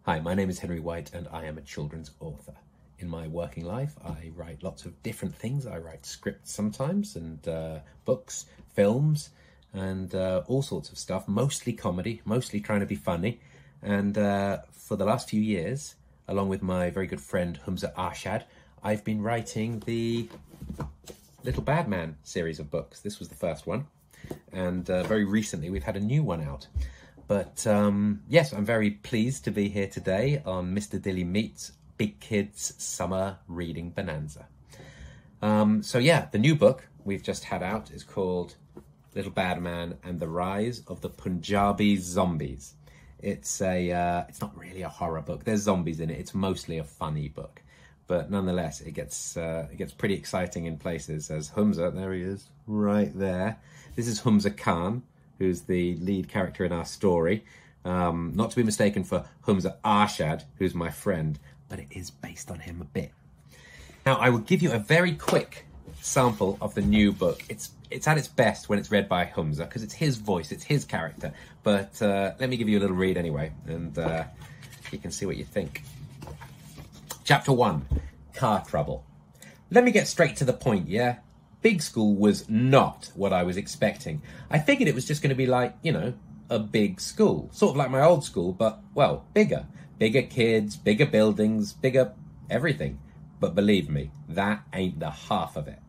Hi, my name is Henry White and I am a children's author. In my working life, I write lots of different things. I write scripts sometimes and books, films, and all sorts of stuff, mostly comedy, mostly trying to be funny. And for the last few years, along with my very good friend Humza Arshad, I've been writing the Little Badman series of books. This was the first one. And very recently we've had a new one out. But yes, I'm very pleased to be here today on Mr. Dilly Meets Big Kids Summer Reading Bonanza. So yeah, the new book we've just had out is called Little Badman and the Rise of the Punjabi Zombies. It's not really a horror book. There's zombies in it. It's mostly a funny book. But nonetheless, it gets pretty exciting in places as Humza, there he is, right there. This is Humza Khan, who's the lead character in our story. Not to be mistaken for Humza Arshad, who's my friend, but it is based on him a bit. Now, I will give you a very quick sample of the new book. It's at its best when it's read by Humza, because it's his voice, it's his character. But let me give you a little read anyway, and you can see what you think. Chapter 1, Car Trouble. Let me get straight to the point, yeah? Big school was not what I was expecting. I figured it was just going to be like, you know, a big school. Sort of like my old school, but, well, bigger. Bigger kids, bigger buildings, bigger everything. But believe me, that ain't the half of it.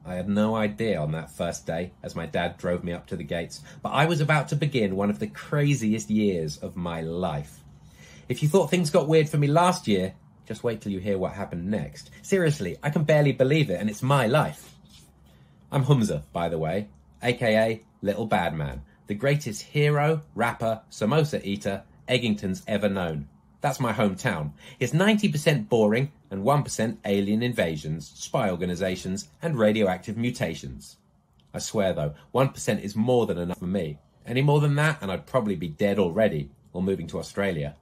I had no idea on that first day as my dad drove me up to the gates, but I was about to begin one of the craziest years of my life. If you thought things got weird for me last year, just wait till you hear what happened next. Seriously, I can barely believe it, and it's my life. I'm Humza, by the way, aka Little Badman, the greatest hero, rapper, samosa eater Eggington's ever known. That's my hometown. It's 90% boring and 1% alien invasions, spy organisations and radioactive mutations. I swear though, 1% is more than enough for me. Any more than that and I'd probably be dead already, or moving to Australia.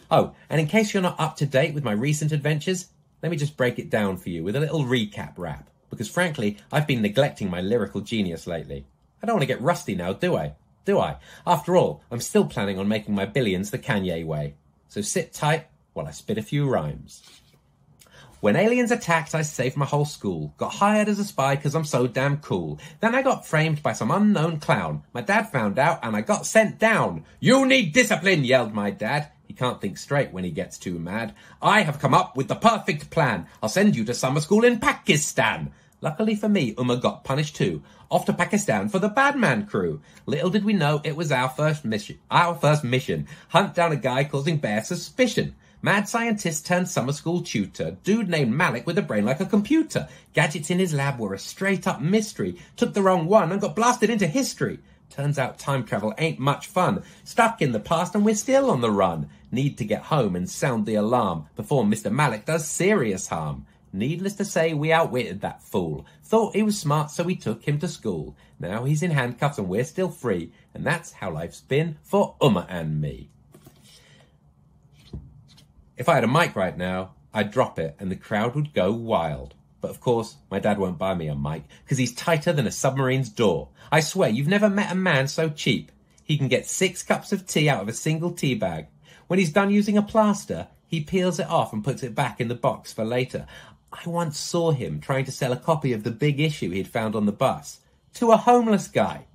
Oh, and in case you're not up to date with my recent adventures, let me just break it down for you with a little recap rap. Because frankly, I've been neglecting my lyrical genius lately. I don't want to get rusty now, do I? Do I? After all, I'm still planning on making my billions the Kanye way. So sit tight while I spit a few rhymes. When aliens attacked, I saved my whole school. Got hired as a spy because I'm so damn cool. Then I got framed by some unknown clown. My dad found out and I got sent down. You need discipline, yelled my dad. He can't think straight when he gets too mad. I have come up with the perfect plan. I'll send you to summer school in Pakistan. Luckily for me, Umer got punished too. Off to Pakistan for the Badman crew. Little did we know it was our first mission. Hunt down a guy causing bare suspicion. Mad scientist turned summer school tutor. Dude named Malik with a brain like a computer. Gadgets in his lab were a straight up mystery. Took the wrong one and got blasted into history. Turns out time travel ain't much fun. Stuck in the past and we're still on the run. Need to get home and sound the alarm before Mr. Malik does serious harm. Needless to say, we outwitted that fool. Thought he was smart, so we took him to school. Now he's in handcuffs and we're still free. And that's how life's been for Umer and me. If I had a mic right now, I'd drop it and the crowd would go wild. But of course, my dad won't buy me a mic, because he's tighter than a submarine's door. I swear, you've never met a man so cheap. He can get 6 cups of tea out of a single tea bag. When he's done using a plaster, he peels it off and puts it back in the box for later. I once saw him trying to sell a copy of the big issue he'd found on the bus to a homeless guy.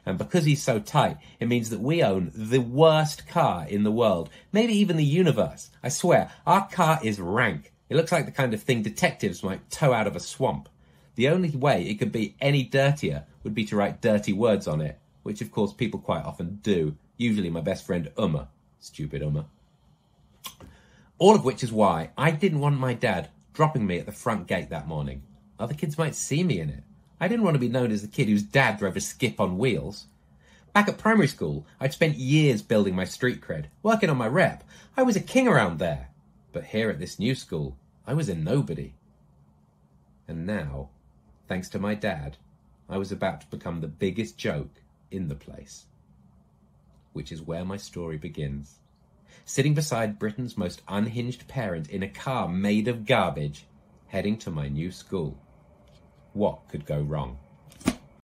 And because he's so tight, it means that we own the worst car in the world, maybe even the universe. I swear, our car is rank. It looks like the kind of thing detectives might tow out of a swamp. The only way it could be any dirtier would be to write dirty words on it, which of course people quite often do, usually my best friend Umer. Stupid Umer. All of which is why I didn't want my dad dropping me at the front gate that morning. Other kids might see me in it. I didn't want to be known as the kid whose dad drove a skip on wheels. Back at primary school, I'd spent years building my street cred, working on my rep. I was a king around there. But here at this new school, I was a nobody. And now, thanks to my dad, I was about to become the biggest joke in the place. Which is where my story begins. Sitting beside Britain's most unhinged parent in a car made of garbage, heading to my new school. What could go wrong?